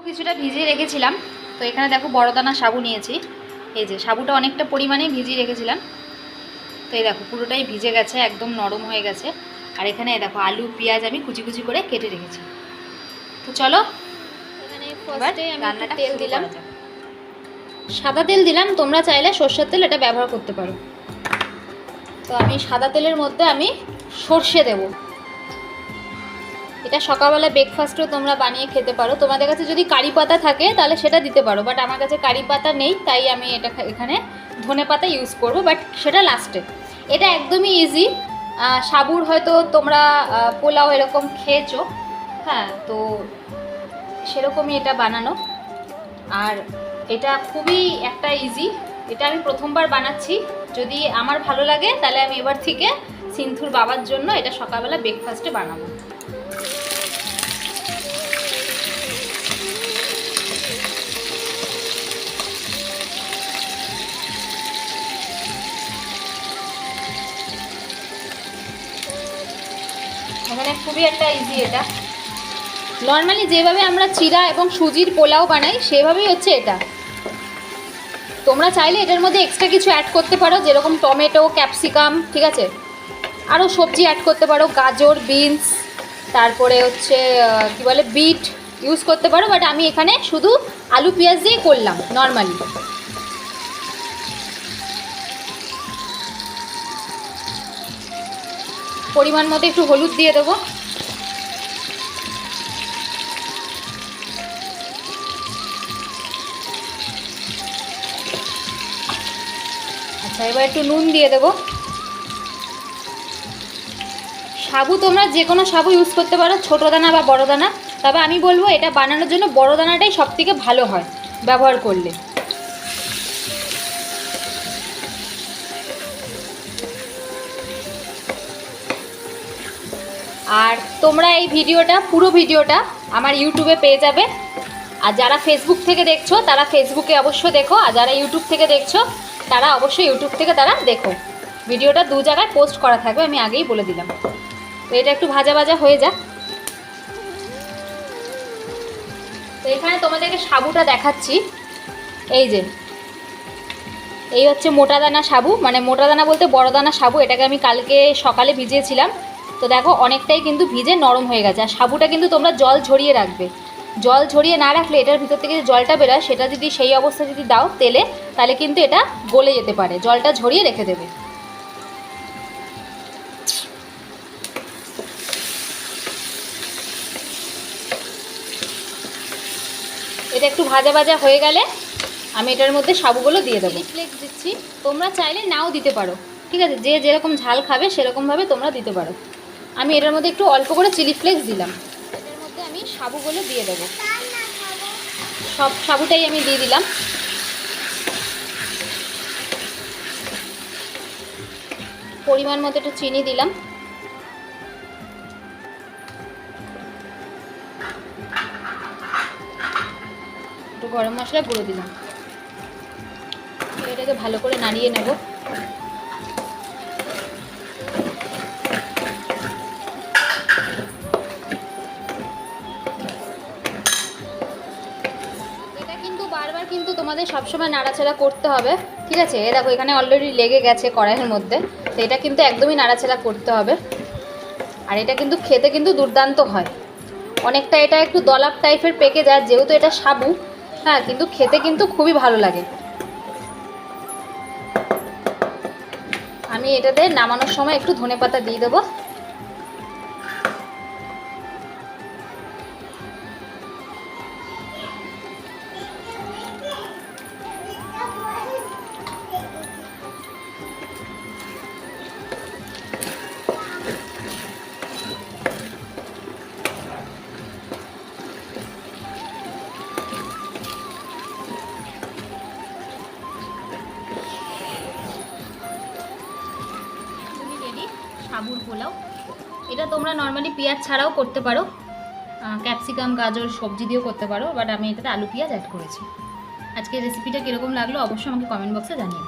কিছুটা ভিজিয়ে রেখেছিলাম। তো এখানে দেখো বড় দানা সাবু নিয়েছি। এই যে সাবুটা অনেকটা পরিমাণে ভিজিয়ে রেখেছিলাম। তো এই দেখো পুরোটাই ভিজে গেছে, একদম নরম হয়ে গেছে। আর এখানে দেখো আলু পেঁয়াজ আমি কুচি কুচি করে কেটে রেখেছি। তো চলো এখানে ফার্স্টে আমি তেল দিলাম, সাদা তেল দিলাম। তোমরা চাইলে সরষের তেল এটা ব্যবহার করতে পারো। তো আমি সাদা তেলের মধ্যে আমি সর্ষে দেব। এটা সকালবেলা ব্রেকফাস্টও তোমরা বানিয়ে খেতে পারো। তোমাদের কাছে যদি কারি পাতা থাকে তাহলে সেটা দিতে পারো, বাট আমার কাছে কারি পাতা নেই, তাই আমি এটা এখানে ধনে পাতা ইউজ করব, বাট সেটা লাস্টে। এটা একদমই ইজি। সাবুর হয়তো তোমরা পোলাও এরকম খেয়েছো, হ্যাঁ, তো সেরকমই এটা বানানো। আর এটা খুবই একটা ইজি। এটা আমি প্রথমবার বানাচ্ছি। যদি আমার ভালো লাগে তাহলে আমি এবার থেকে সিন্ধুর বাবার জন্য এটা সকালবেলা ব্রেকফাস্টে বানাবো। এখানে খুবই একটা ইজি। এটা নর্মালি যেভাবে আমরা চিড়া এবং সুজির পোলাও বানাই সেভাবেই হচ্ছে এটা। তোমরা চাইলে এটার মধ্যে এক্সট্রা কিছু অ্যাড করতে পারো, যেরকম টমেটো, ক্যাপসিকাম, ঠিক আছে, আরও সবজি অ্যাড করতে পারো, গাজর, বিনস, তারপরে হচ্ছে কি বলে বিট ইউজ করতে পারো, বাট আমি এখানে শুধু আলু পেঁয়াজ দিয়ে করলাম নর্মালি। পরিমাণ মতো একটু হলুদ দিয়ে দেবো। আচ্ছা, এবার একটু নুন দিয়ে দেবো। সাবু তোমরা যে কোনো সাবু ইউজ করতে পারো, ছোটো দানা বা বড় দানা। তবে আমি বলবো এটা বানানোর জন্য বড় দানাটাই সবথেকে ভালো হয় ব্যবহার করলে। আর তোমরা এই ভিডিওটা, পুরো ভিডিওটা আমার ইউটিউবে পেয়ে যাবে। আর যারা ফেসবুক থেকে দেখছো তারা ফেসবুকে অবশ্যই দেখো, আর যারা ইউটিউব থেকে দেখছো তারা অবশ্যই ইউটিউব থেকে তারা দেখো। ভিডিওটা দু জায়গায় পোস্ট করা থাকবে, আমি আগেই বলে দিলাম। তো এটা একটু ভাজা ভাজা হয়ে যাক। তো এখানে তোমাদেরকে সাবুটা দেখাচ্ছি। এই যে এই হচ্ছে মোটা দানা সাবু, মানে মোটা দানা বলতে বড় দানা সাবু। এটাকে আমি কালকে সকালে ভিজিয়েছিলাম। তো দেখো অনেকটাই কিন্তু ভিজে নরম হয়ে গেছে। আর সাবুটা কিন্তু তোমরা জল ঝরিয়ে রাখবে। জল ঝরিয়ে না রাখলে এটার ভিতর থেকে যে জলটা বেরোয় সেটা যদি সেই অবস্থায় যদি দাও তেলে, তাহলে কিন্তু এটা গলে যেতে পারে। জলটা ঝরিয়ে রেখে দেবে। এটা একটু ভাজা ভাজা হয়ে গেলে আমি এটার মধ্যে সাবুগুলো দিয়ে দেবো। ফ্লেক্স দিচ্ছি, তোমরা চাইলে নাও দিতে পারো, ঠিক আছে, যে যেরকম ঝাল খাবে সেরকমভাবে তোমরা দিতে পারো। আমি এটার মধ্যে একটু অল্প করে চিলি ফ্লেক্স দিলাম। এটার মধ্যে আমি সাবুগুলো দিয়ে দেবো। সব সাবুটাই আমি দিয়ে দিলাম। পরিমাণ মতো একটু চিনি দিলাম। একটু গরম মশলা গুঁড়ো দিলাম। এটাকে ভালো করে নাড়িয়ে নেব। বারবার কিন্তু তোমাদের সবসময় নাড়াচাড়া করতে হবে, ঠিক আছে। এ দেখো এখানে অলরেডি লেগে গেছে কড়াইয়ের মধ্যে। তো এটা কিন্তু একদমই নাড়াচাড়া করতে হবে। আর এটা কিন্তু খেতে কিন্তু দুর্দান্ত হয়। অনেকটা এটা একটু দলাপ টাইপের পেকে যায়, যেহেতু এটা সাবু, হ্যাঁ, কিন্তু খেতে কিন্তু খুবই ভালো লাগে। আমি এটাতে নামানোর সময় একটু ধনেপাতা দিয়ে দেবো। সাবুর পোলাও। এটা তোমরা নর্মালি পেঁয়াজ ছাড়াও করতে পারো, ক্যাপসিকাম, গাজর, সবজি দিয়েও করতে পারো, বাট আমি এটাতে আলু পেঁয়াজ অ্যাড করেছি। আজকের রেসিপিটা কীরকম লাগলো অবশ্যই আমাকে কমেন্ট বক্সে জানিও।